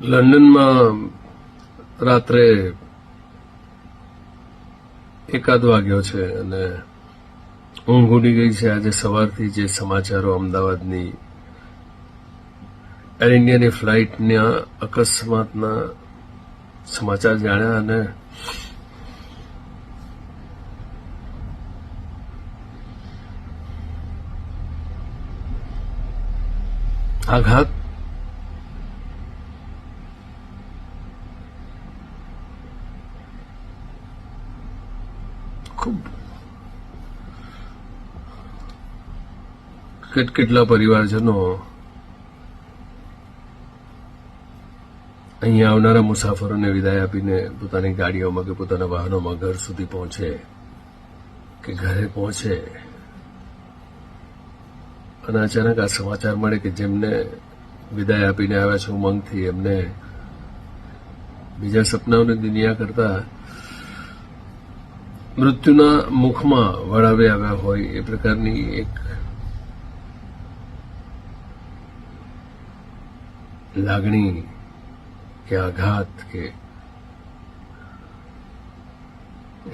લંડનમાં રાત્રે 1 વાગ્યો છે અને ઊંઘ ઉડી ગઈ છે. આજે સવારથી જે સમાચારો અમદાવાદની એર ઇન્ડિયાની ફ્લાઇટના અકસ્માતના સમાચાર જાણ્યા અને આઘાત ખૂબ કેટલા પરિવારજનો અહીંયા આવનારા મુસાફરોને વિદાય આપીને પોતાની ગાડીઓમાં કે પોતાના વાહનોમાં ઘર સુધી પહોંચે કે ઘરે પહોંચે અને અચાનક આ સમાચાર મળે કે જેમને વિદાય આપીને આવ્યા છે ઉમંગથી, એમને બીજા સપનાઓની દુનિયા કરતા મૃત્યુના મુખમાં વળાવી આવ્યા હોય એ પ્રકારની એક લાગણી કે આઘાત કે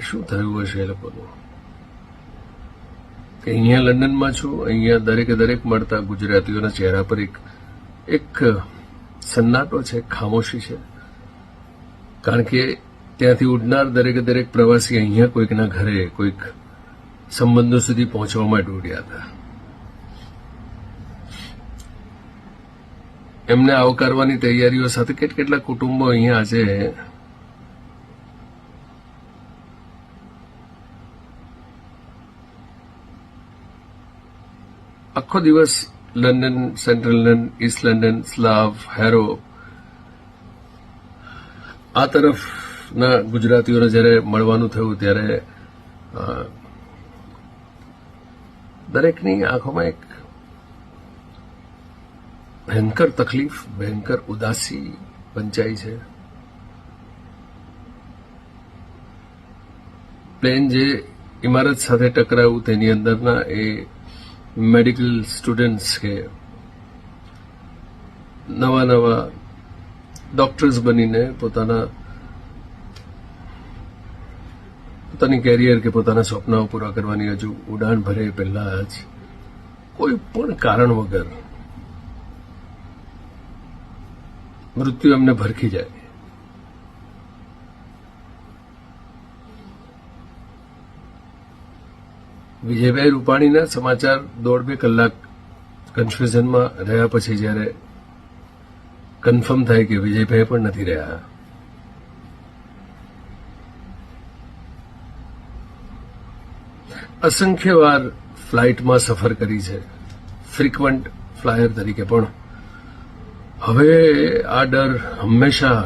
શું થયું હશે એ લોકોનું. કે અહીંયા લંડનમાં છું, અહીંયા દરેક મળતા ગુજરાતીઓના ચહેરા પર એક સન્નાટો છે, ખામોશી છે. કારણ કે ત્યાંથી ઉડનાર દરેક પ્રવાસી અહીંયા કોઈકના ઘરે કોઈક સંબંધો સુધી પહોંચવા માટે ઉડ્યા હતા. એમને આવકારવાની તૈયારીઓ સાથે કેટલા કુટુંબો અહીંયા આજે આખો દિવસ London, central London, east London, Slough, Harrow આ તરફના ગુજરાતીઓને જ્યારે મળવાનું થયું ત્યારે દરેકની આંખોમાં એક ભયંકર તકલીફ, ભયંકર ઉદાસી પંચાઈ છે. પ્લેન જે ઇમારત સાથે ટકરાયું તેની અંદરના એ મેડિકલ સ્ટુડન્ટ્સ કે નવા ડોક્ટર્સ બનીને પોતાની કેરિયર કે પોતાના સ્વપ્નાઓ પૂરા કરવાની હજુ ઉડાન ભરે પહેલા જ કોઈ પણ કારણ વગર મૃત્યુ એમને ભરખી જાય. વિજયભાઈ રૂપાણીના સમાચાર 1.5-2 કલાક કન્ફ્યુઝનમાં રહ્યા પછી જ્યારે કન્ફર્મ થાય કે વિજયભાઈ પણ નથી રહ્યા, અસંખ્ય વાર ફ્લાઇટમાં સફર કરી છે, ફ્રીક્વન્ટ ફ્લાયર તરીકે, પણ હવે આ ડર હંમેશા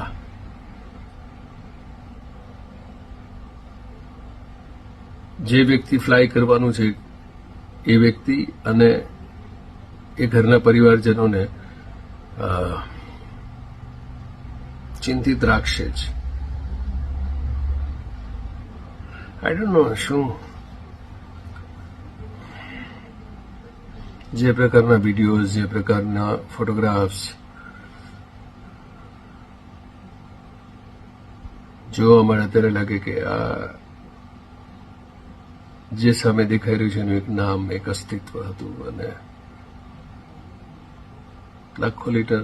જે વ્યક્તિ ફ્લાય કરવાનું છે એ વ્યક્તિ અને એ ઘરના પરિવારજનોને ચિંતિત રાખશે જ. આઈ ડોન્ટ નો શું જે પ્રકારના વિડીયોઝ, જે પ્રકારના ફોટોગ્રાફ્સ જોવા મળે ત્યારે લાગે કે આ જે સામે દેખાઈ રહ્યું છે એનું એક નામ, એક અસ્તિત્વ હતું અને લાખો લીટર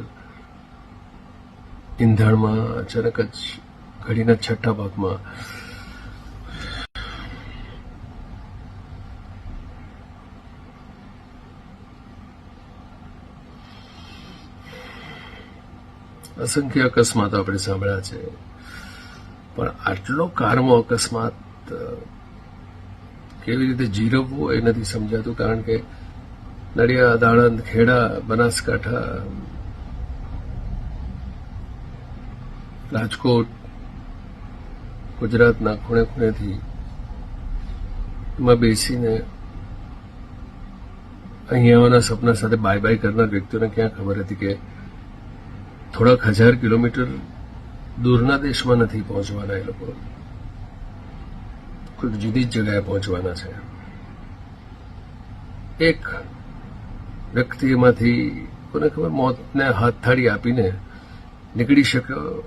ઈંધણમાં અચાનક જ ઘડીના છઠ્ઠા ભાગમાં અસંખ્ય અકસ્માતો આપણે સાંભળ્યા છે, પણ આટલો કારમો અકસ્માત કેવી રીતે જીરવવો એ નથી સમજાતું. કારણ કે નડિયાદ, આણંદ, ખેડા, બનાસકાંઠા, રાજકોટ, ગુજરાતના ખૂણે ખૂણેથી એમાં બેસીને અહીંયાના સપના સાથે બાય બાય કરનાર વ્યક્તિઓને ક્યાં ખબર હતી કે થોડાક 1000 કિલોમીટર દૂરના દેશમાં નથી પહોંચવાના, એ લોકો કોઈક જુદી જ જગ્યાએ પહોંચવાના છે. એક વ્યક્તિ એમાંથી કોને ખબર મોતને હાથથાળી આપીને નીકળી શક્યો,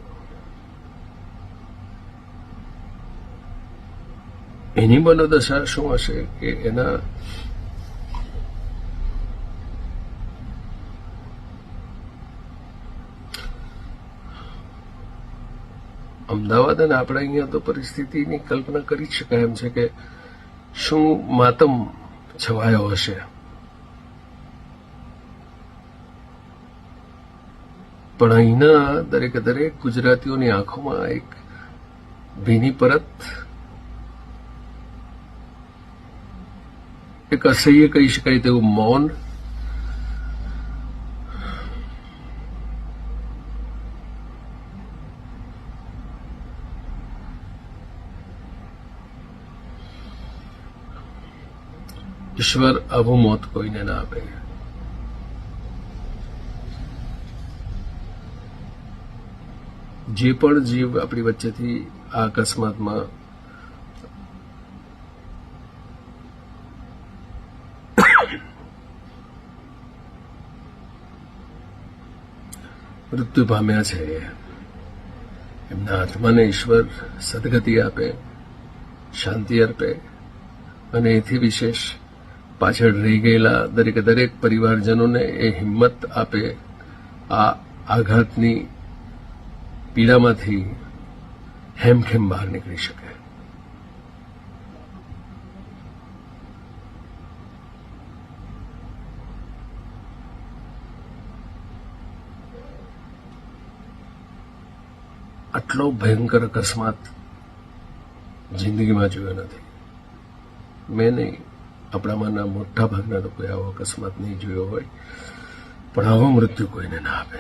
એની મનોદશા શું હશે કે એના અમદાવાદ અને આપણા અહીંયા તો પરિસ્થિતિની કલ્પના કરી જ શકાય એમ છે કે શું માતમ છવાયો હશે. પણ અહીંના દરેકે દરેક ગુજરાતીઓની આંખોમાં એક ભીની પરત, એક અસહ્ય કહી શકાય તેવું મૌન, ઈશ્વર આવું મોત કોઈને ના આપે. જે પણ જીવ આપણી વચ્ચેથી આ અકસ્માતમાં મૃત્યુ પામ્યા છે, એમના આત્માને ઈશ્વર સદગતિ આપે, શાંતિ અર્પે, અને એથી વિશેષ પાછળ રહી ગયેલા દરેકે દરેક પરિવારજનોને એ હિંમત આપે આ આઘાતની પીડામાંથી હેમખેમ બહાર નીકળી શકે. આટલો ભયંકર અકસ્માત જિંદગીમાં જોયો નથી. મેં નહીં, આપણામાંના મોટા ભાગના લોકોએ આવો અકસ્માત નહીં જોયો હોય, પણ આવો મૃત્યુ કોઈને ના આપે.